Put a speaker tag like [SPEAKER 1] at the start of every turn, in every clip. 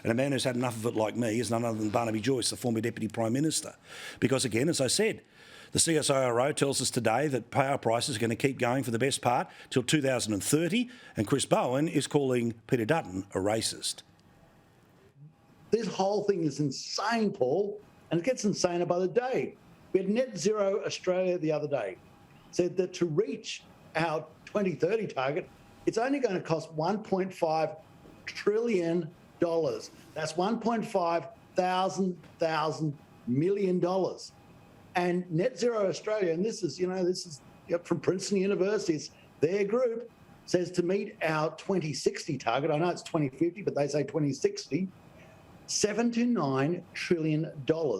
[SPEAKER 1] And a man who's had enough of it like me is none other than Barnaby Joyce, the former Deputy Prime Minister. Because again, as I said, the CSIRO tells us today that power prices are going to keep going for the best part till 2030, and Chris Bowen is calling Peter Dutton a racist.
[SPEAKER 2] This whole thing is insane, Paul, and it gets insaner by the day. We had Net Zero Australia the other day said that to reach our 2030 target, it's only going to cost $1.5 trillion. That's $1.5 million. And Net Zero Australia, and this is from Princeton University, it's their group, says to meet our 2060 target, I know it's 2050, but they say 2060, $7 to $9 trillion.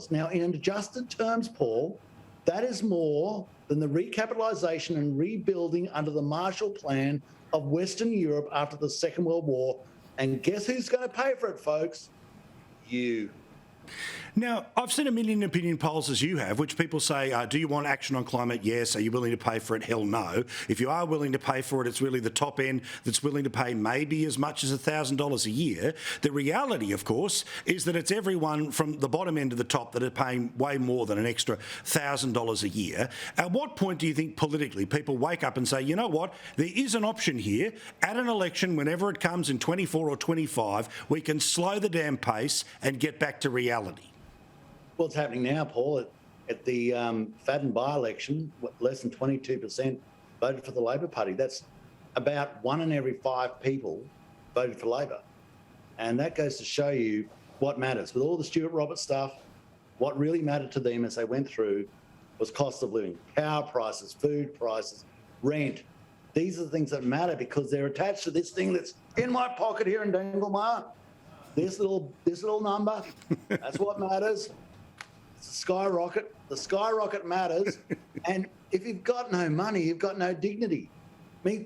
[SPEAKER 2] Now, in adjusted terms, Paul, that is more than the recapitalisation and rebuilding under the Marshall Plan of Western Europe after the Second World War. And guess who's going to pay for it, folks? You.
[SPEAKER 1] Now, I've seen a million opinion polls, as you have, which people say, do you want action on climate? Yes. Are you willing to pay for it? Hell no. If you are willing to pay for it, it's really the top end that's willing to pay maybe as much as $1,000 a year. The reality, of course, is that it's everyone from the bottom end to the top that are paying way more than an extra $1,000 a year. At what point do you think politically people wake up and say, you know what, there is an option here at an election, whenever it comes in 24 or 25, we can slow the damn pace and get back to reality?
[SPEAKER 2] Well, it's happening now, Paul. At the Fadden by-election, less than 22% voted for the Labor Party. That's about 1 in every 5 people voted for Labor. And that goes to show you what matters. With all the Stuart Roberts stuff, what really mattered to them as they went through was cost of living, power prices, food prices, rent. These are the things that matter because they're attached to this thing that's in my pocket here in Danglemar. This little number, that's what matters. It's a skyrocket. The skyrocket matters. And if you've got no money, you've got no dignity. I mean,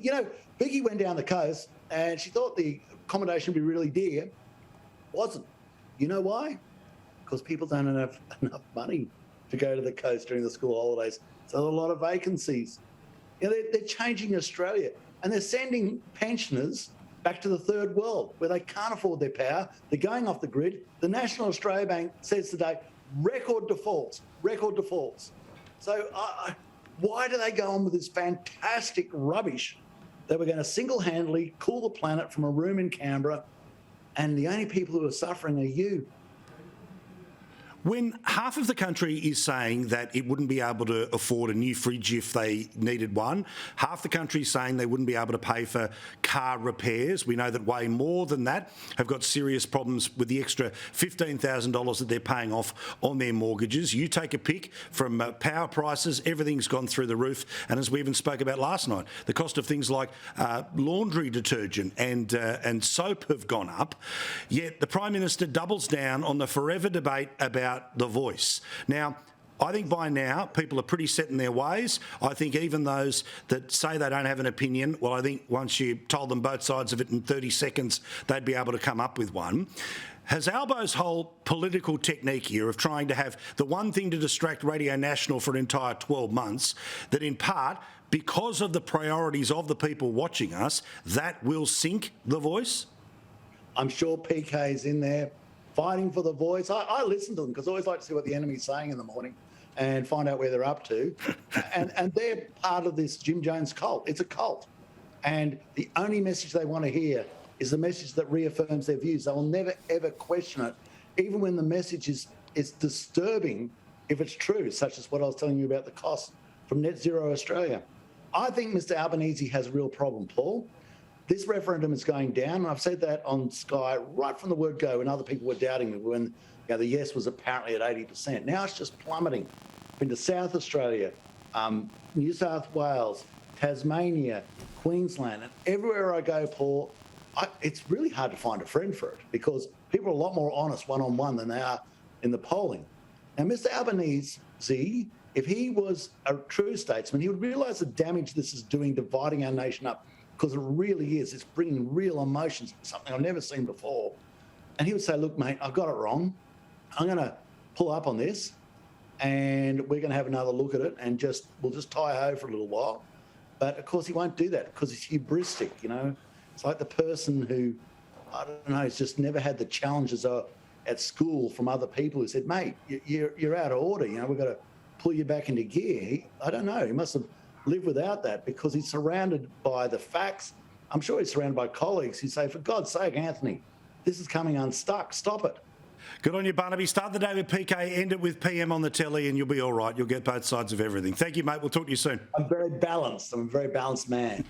[SPEAKER 2] Vicky went down the coast and she thought the accommodation would be really dear. Wasn't. You know why? Because people don't have enough money to go to the coast during the school holidays. So there's a lot of vacancies. They're changing Australia and they're sending pensioners back to the third world where they can't afford their power. They're going off the grid. The National Australia Bank says today, record defaults. So why do they go on with this fantastic rubbish that we're going to single-handedly cool the planet from a room in Canberra, and the only people who are suffering are you?
[SPEAKER 1] When half of the country is saying that it wouldn't be able to afford a new fridge if they needed one, half the country is saying they wouldn't be able to pay for car repairs. We know that way more than that have got serious problems with the extra $15,000 that they're paying off on their mortgages. You take a pick from power prices, everything's gone through the roof. And as we even spoke about last night, the cost of things like laundry detergent and soap have gone up. Yet the Prime Minister doubles down on the forever debate about the voice. Now, I think by now people are pretty set in their ways. I think even those that say they don't have an opinion, well, I think once you told them both sides of it in 30 seconds, they'd be able to come up with one. Has Albo's whole political technique here of trying to have the one thing to distract Radio National for an entire 12 months, that in part, because of the priorities of the people watching us, that will sink the voice?
[SPEAKER 2] I'm sure PK's in there fighting for the voice. I listen to them because I always like to see what the enemy's saying in the morning and find out where they're up to. and they're part of this Jim Jones cult. It's a cult. And the only message they want to hear is the message that reaffirms their views. They will never, ever question it, even when the message is disturbing if it's true, such as what I was telling you about the cost from Net Zero Australia. I think Mr Albanese has a real problem, Paul. This referendum is going down, and I've said that on Sky right from the word go when other people were doubting me, when the yes was apparently at 80%. Now it's just plummeting. I've been to South Australia, New South Wales, Tasmania, Queensland, and everywhere I go, Paul, it's really hard to find a friend for it because people are a lot more honest one-on-one than they are in the polling. Now, Mr Albanese, if he was a true statesman, he would realise the damage this is doing, dividing our nation up, because it really is. It's bringing real emotions, something I've never seen before. And he would say, look, mate, I've got it wrong. I'm going to pull up on this and we're going to have another look at it and we'll just tie-ho for a little while. But, of course, he won't do that because he's hubristic, It's like the person who I don't know, he's just never had the challenges at school from other people who said, mate, you're out of order. You know, we've got to pull you back into gear. I don't know. He must have lived without that because he's surrounded by the facts. I'm sure he's surrounded by colleagues who say, for God's sake, Anthony, this is coming unstuck. Stop it.
[SPEAKER 1] Good on you, Barnaby. Start the day with PK, end it with PM on the telly, and you'll be all right. You'll get both sides of everything. Thank you, mate. We'll talk to you soon.
[SPEAKER 2] I'm very balanced. I'm a very balanced man.